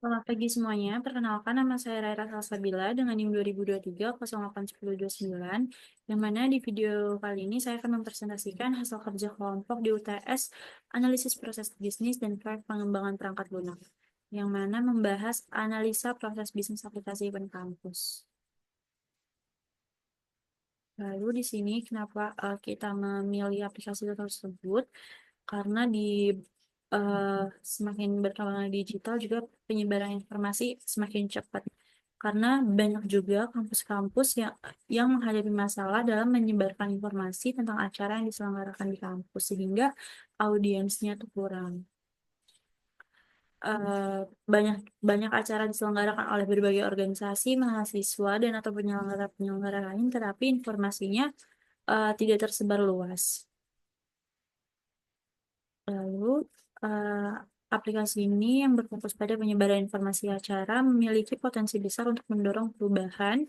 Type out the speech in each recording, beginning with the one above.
Selamat pagi semuanya, perkenalkan nama saya Raira Salsabila dengan NIM 2023-081029, yang mana di video kali ini saya akan mempresentasikan hasil kerja kelompok di UTS Analisis Proses Bisnis dan Proyek Pengembangan Perangkat Lunak, yang mana membahas analisa proses bisnis aplikasi event kampus. Lalu di sini kenapa kita memilih aplikasi tersebut? Karena di eh, semakin berkembangnya digital juga penyebaran informasi semakin cepat. Karena banyak juga kampus-kampus yang menghadapi masalah dalam menyebarkan informasi tentang acara yang diselenggarakan di kampus sehingga audiensnya tuh kurang. Eh, banyak banyak acara diselenggarakan oleh berbagai organisasi, mahasiswa dan atau penyelenggara-penyelenggara lain, tetapi informasinya tidak tersebar luas. Lalu, eh, aplikasi ini yang berfokus pada penyebaran informasi acara memiliki potensi besar untuk mendorong perubahan,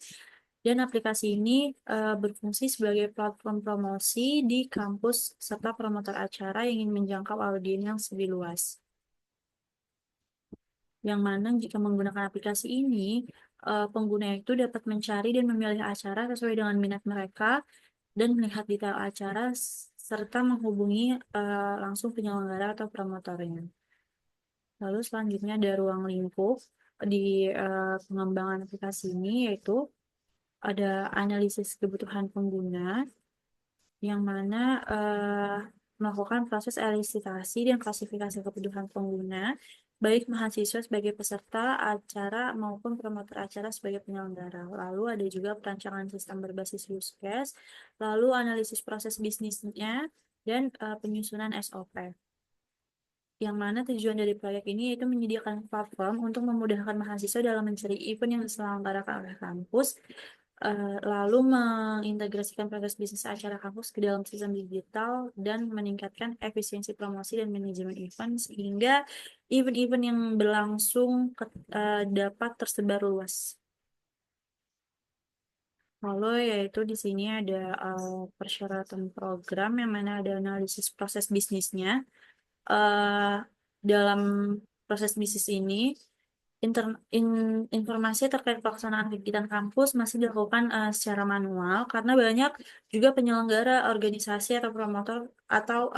dan aplikasi ini berfungsi sebagai platform promosi di kampus serta promotor acara yang ingin menjangkau audiens yang lebih luas. Yang mana jika menggunakan aplikasi ini, pengguna itu dapat mencari dan memilih acara sesuai dengan minat mereka dan melihat detail acara serta menghubungi langsung penyelenggara atau promotornya. Lalu selanjutnya ada ruang lingkup di pengembangan aplikasi ini, yaitu ada analisis kebutuhan pengguna, yang mana melakukan proses elisitasi dan klasifikasi kebutuhan pengguna, baik mahasiswa sebagai peserta acara maupun promotor acara sebagai penyelenggara. Lalu ada juga perancangan sistem berbasis use case, lalu analisis proses bisnisnya, dan penyusunan SOP. Yang mana tujuan dari proyek ini yaitu menyediakan platform untuk memudahkan mahasiswa dalam mencari event yang diselenggarakan oleh kampus, lalu mengintegrasikan proses bisnis acara kampus ke dalam sistem digital dan meningkatkan efisiensi promosi dan manajemen event sehingga event-event yang berlangsung dapat tersebar luas. Lalu yaitu di sini ada persyaratan program yang mana ada analisis proses bisnisnya. eh, Dalam proses bisnis ini, informasi terkait pelaksanaan kegiatan kampus masih dilakukan secara manual karena banyak juga penyelenggara organisasi atau promotor atau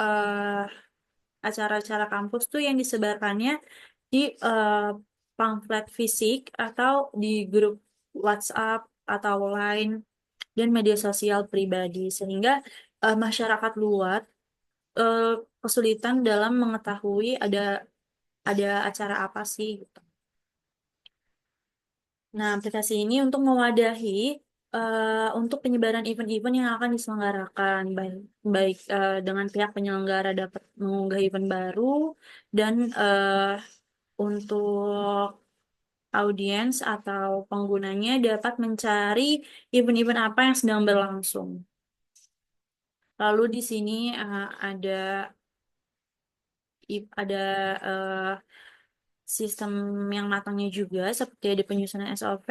acara-acara kampus tuh yang disebarkannya di pamflet fisik atau di grup WhatsApp atau Line dan media sosial pribadi sehingga masyarakat luas eh, kesulitan dalam mengetahui ada acara apa sih gitu. Nah, aplikasi ini untuk mewadahi untuk penyebaran event-event yang akan diselenggarakan, baik, baik dengan pihak penyelenggara dapat mengunggah event baru dan untuk audiens atau penggunanya dapat mencari event-event apa yang sedang berlangsung. Lalu di sini ada ada eh, sistem yang matangnya juga seperti ada penyusunan SOP,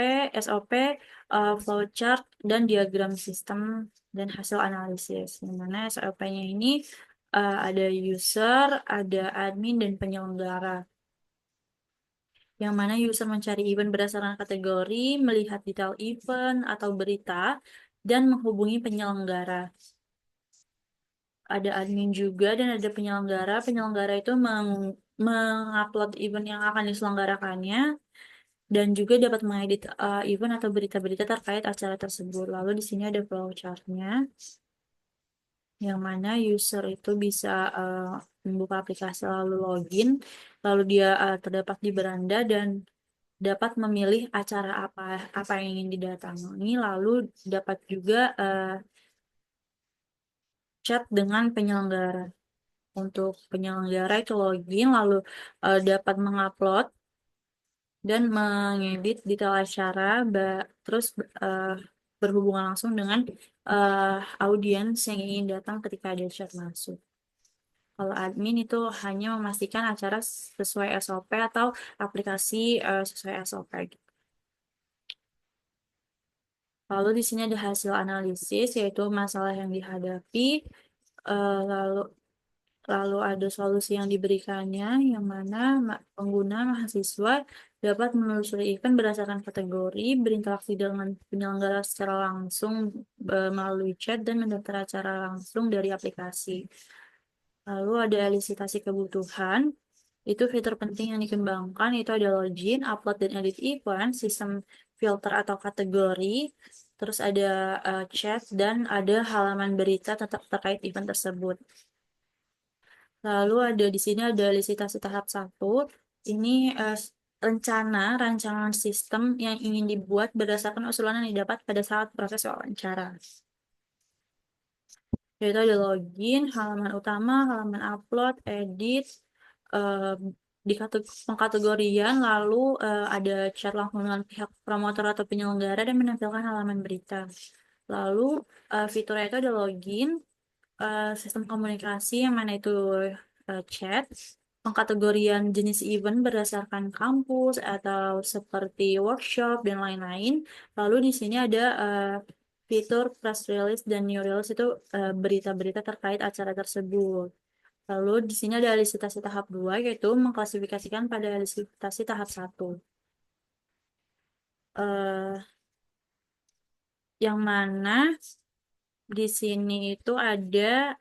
flowchart, dan diagram sistem dan hasil analisis. Di mana SOP-nya ini ada user, ada admin, dan penyelenggara. Yang mana user mencari event berdasarkan kategori, melihat detail event atau berita, dan menghubungi penyelenggara. Ada admin juga dan ada penyelenggara. Penyelenggara itu mengupload event yang akan diselenggarakannya dan juga dapat mengedit event atau berita-berita terkait acara tersebut. Lalu di sini ada flowchart-nya, yang mana user itu bisa uh, membuka aplikasi lalu login, lalu dia terdapat di beranda dan dapat memilih acara apa apa yang ingin didatangi, lalu dapat juga chat dengan penyelenggara. Untuk penyelenggara itu login, lalu dapat mengupload dan mengedit detail acara, terus eh, berhubungan langsung dengan eh, audiens yang ingin datang ketika ada chat masuk. Kalau admin itu hanya memastikan acara sesuai SOP atau aplikasi sesuai SOP gitu. Lalu di sini ada hasil analisis, yaitu masalah yang dihadapi, lalu Lalu ada solusi yang diberikannya, yang mana pengguna mahasiswa dapat menelusuri event berdasarkan kategori, berinteraksi dengan penyelenggara secara langsung melalui chat, dan mendaftar acara langsung dari aplikasi. Lalu ada elisitasi kebutuhan. Itu fitur penting yang dikembangkan, itu ada login, upload, dan edit event, sistem filter atau kategori, terus ada chat, dan ada halaman berita terkait event tersebut. Lalu ada di sini ada elisitasi tahap 1. Ini rancangan sistem yang ingin dibuat berdasarkan usulan yang didapat pada saat proses wawancara. Yaitu ada login, halaman utama, halaman upload, edit, eh, di pengkategorian, lalu ada chat langsung dengan pihak promotor atau penyelenggara dan menampilkan halaman berita. Lalu fiturnya itu ada login, sistem komunikasi yang mana itu chat, pengkategorian jenis event berdasarkan kampus atau seperti workshop dan lain-lain. Lalu di sini ada fitur press release dan new release, itu berita-berita terkait acara tersebut. Lalu di sini ada elisitasi tahap 2, yaitu mengklasifikasikan pada elisitasi tahap 1. Yang mana di sini itu ada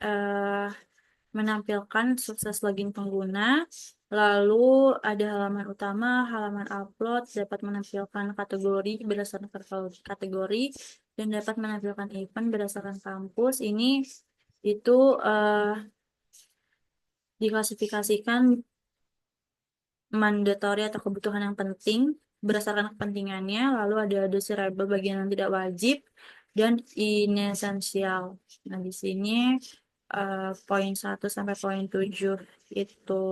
menampilkan sukses login pengguna, lalu ada halaman utama, halaman upload, dapat menampilkan kategori berdasarkan kategori, dan dapat menampilkan event berdasarkan kampus. Ini itu diklasifikasikan mandatory atau kebutuhan yang penting berdasarkan kepentingannya, lalu ada desirable bagian yang tidak wajib, dan inesensial. Nah, di sini poin 1 sampai poin 7 itu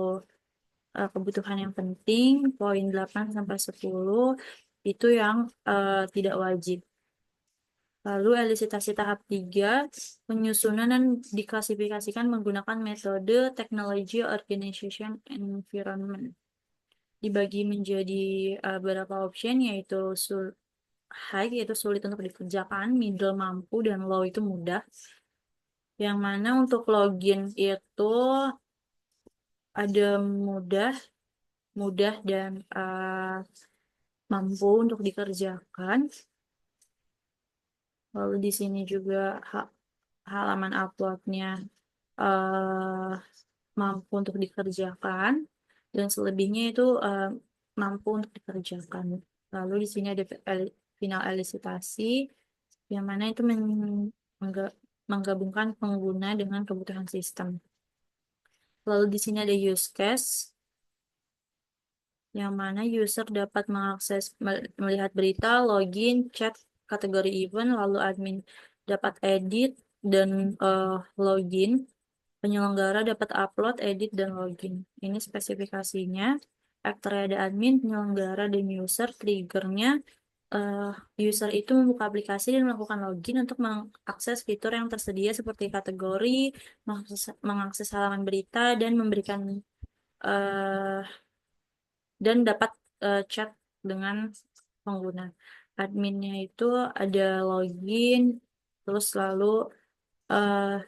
kebutuhan yang penting, poin 8 sampai 10 itu yang tidak wajib. Lalu elisitasi tahap 3, penyusunan dan diklasifikasikan menggunakan metode teknologi organization environment. Dibagi menjadi beberapa option, yaitu high yaitu sulit untuk dikerjakan, middle mampu, dan low itu mudah. Yang mana untuk login itu ada mudah, dan mampu untuk dikerjakan. Lalu di sini juga halaman uploadnya mampu untuk dikerjakan, dan selebihnya itu mampu untuk dikerjakan. Lalu di sini ada final elisitasi, yang mana itu menggabungkan pengguna dengan kebutuhan sistem. Lalu di sini ada use case, yang mana user dapat mengakses, melihat berita, login, chat, kategori event, lalu admin dapat edit dan login. Penyelenggara dapat upload, edit, dan login. Ini spesifikasinya. Aktornya ada admin, penyelenggara, dan user. Triggernya, user itu membuka aplikasi dan melakukan login untuk mengakses fitur yang tersedia seperti kategori, mengakses halaman berita, dan memberikan dan dapat chat dengan pengguna. Adminnya itu ada login, terus lalu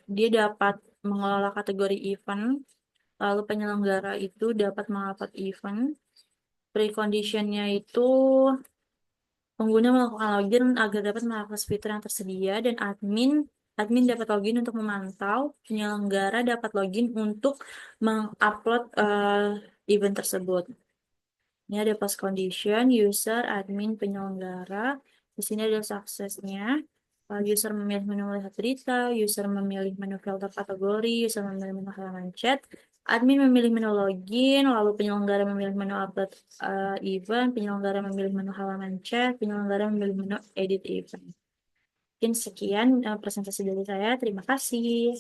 dia dapat mengelola kategori event, lalu penyelenggara itu dapat mengupload event. Preconditionnya itu pengguna melakukan login agar dapat mengakses fitur yang tersedia, dan admin dapat login untuk memantau, penyelenggara dapat login untuk mengupload event tersebut. Ini ada post condition, user, admin, penyelenggara. Di sini ada suksesnya. User memilih menu melihat berita, user memilih menu filter kategori, user memilih menu halaman chat, admin memilih menu login, lalu penyelenggara memilih menu upload event, penyelenggara memilih menu halaman chat, penyelenggara memilih menu edit event. Mungkin sekian presentasi dari saya. Terima kasih.